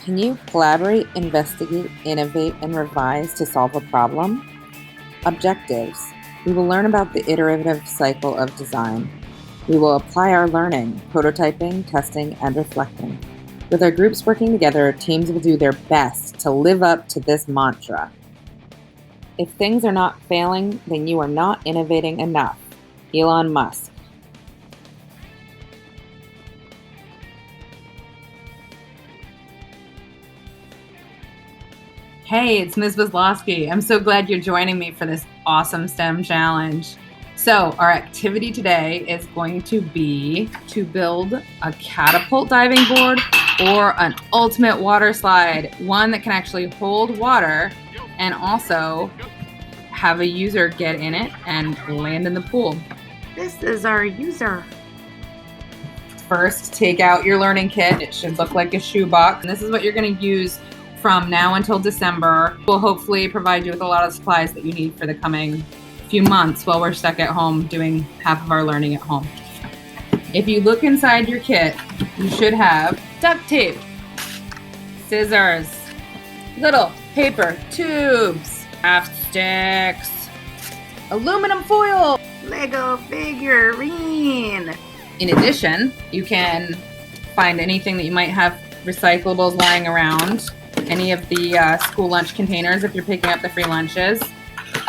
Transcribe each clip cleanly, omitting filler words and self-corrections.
Can you collaborate, investigate, innovate, and revise to solve a problem? Objectives. We will learn about the iterative cycle of design. We will apply our learning, prototyping, testing, and reflecting. With our groups working together, teams will do their best to live up to this mantra. If things are not failing, then you are not innovating enough. Elon Musk. Hey, it's Ms. Wazlowski. I'm so glad you're joining me for this awesome STEM challenge. So our activity today is going to be to build a catapult diving board or an ultimate water slide, one that can actually hold water and also have a user get in it and land in the pool. This is our user. First, take out your learning kit. It should look like a shoebox. And this is what you're going to use from now until December. We'll hopefully provide you with a lot of supplies that you need for the coming few months while we're stuck at home doing half of our learning at home. If you look inside your kit, you should have duct tape, scissors, little paper tubes, craft sticks, aluminum foil, Lego figurine. In addition, you can find anything that you might have recyclables lying around, any of the school lunch containers if you're picking up the free lunches,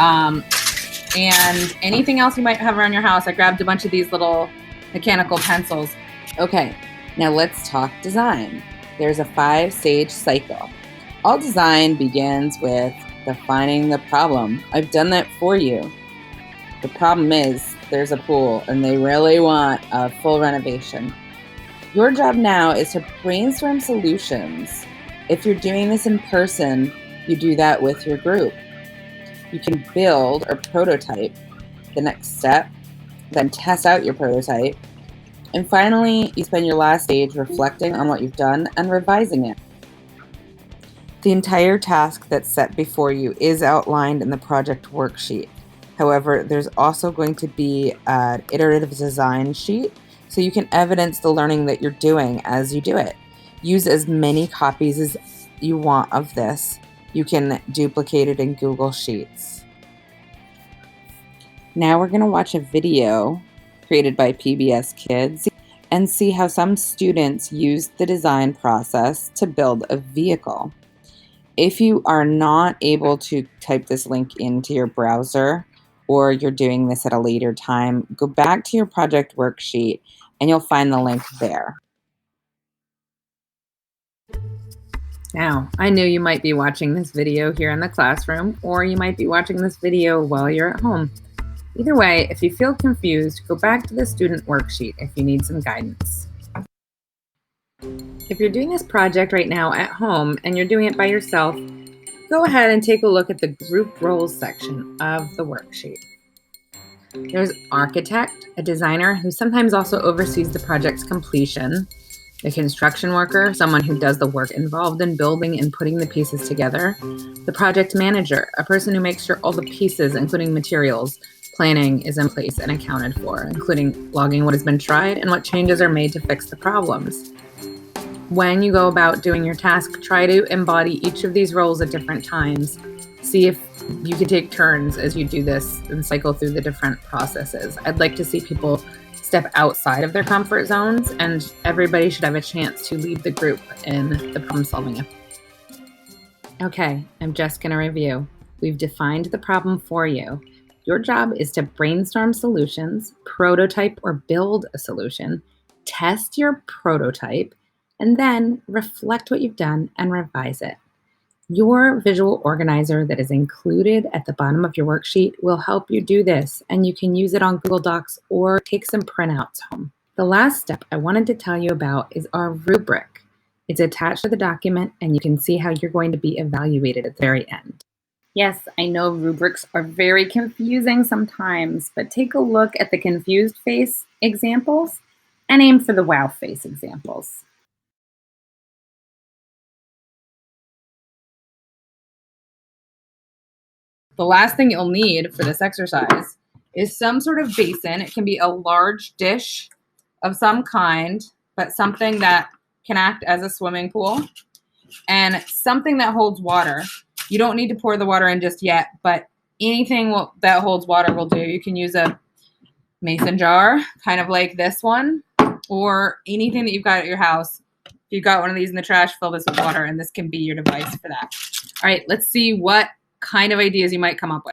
and anything else you might have around your house. I grabbed a bunch of these little mechanical pencils. Okay, now let's talk design. There's a 5-stage cycle. All design begins with defining the problem. I've done that for you. The problem is there's a pool and they really want a full renovation. Your job now is to brainstorm solutions. If you're doing this in person, you do that with your group. You can build or prototype the next step, then test out your prototype, and finally, you spend your last stage reflecting on what you've done and revising it. The entire task that's set before you is outlined in the project worksheet. However, there's also going to be an iterative design sheet so you can evidence the learning that you're doing as you do it. Use as many copies as you want of this. You can duplicate it in Google Sheets. Now we're going to watch a video created by PBS Kids and see how some students used the design process to build a vehicle. If you are not able to type this link into your browser, or you're doing this at a later time, go back to your project worksheet and you'll find the link there. Now, I know you might be watching this video here in the classroom, or you might be watching this video while you're at home. Either way, if you feel confused, go back to the student worksheet if you need some guidance. If you're doing this project right now at home and you're doing it by yourself, go ahead and take a look at the group roles section of the worksheet. There's architect, a designer who sometimes also oversees the project's completion, a construction worker, someone who does the work involved in building and putting the pieces together, the project manager, a person who makes sure all the pieces, including materials, planning is in place and accounted for, including logging what has been tried and what changes are made to fix the problems. When you go about doing your task, try to embody each of these roles at different times. See if you can take turns as you do this and cycle through the different processes. I'd like to see people step outside of their comfort zones, and everybody should have a chance to lead the group in the problem solving. Okay, I'm just going to review. We've defined the problem for you. Your job is to brainstorm solutions, prototype or build a solution, test your prototype, and then reflect what you've done and revise it. Your visual organizer that is included at the bottom of your worksheet will help you do this, and you can use it on Google Docs or take some printouts home. The last step I wanted to tell you about is our rubric. It's attached to the document, and you can see how you're going to be evaluated at the very end. Yes, I know rubrics are very confusing sometimes, but take a look at the confused face examples and aim for the wow face examples. The last thing you'll need for this exercise is some sort of basin. It can be a large dish of some kind, but something that can act as a swimming pool. and something that holds water. You don't need to pour the water in just yet, but anything that holds water will do. You can use a mason jar, kind of like this one, or anything that you've got at your house. If you've got one of these in the trash, fill this with water, and this can be your device for that. All right, let's see what kind of ideas you might come up with.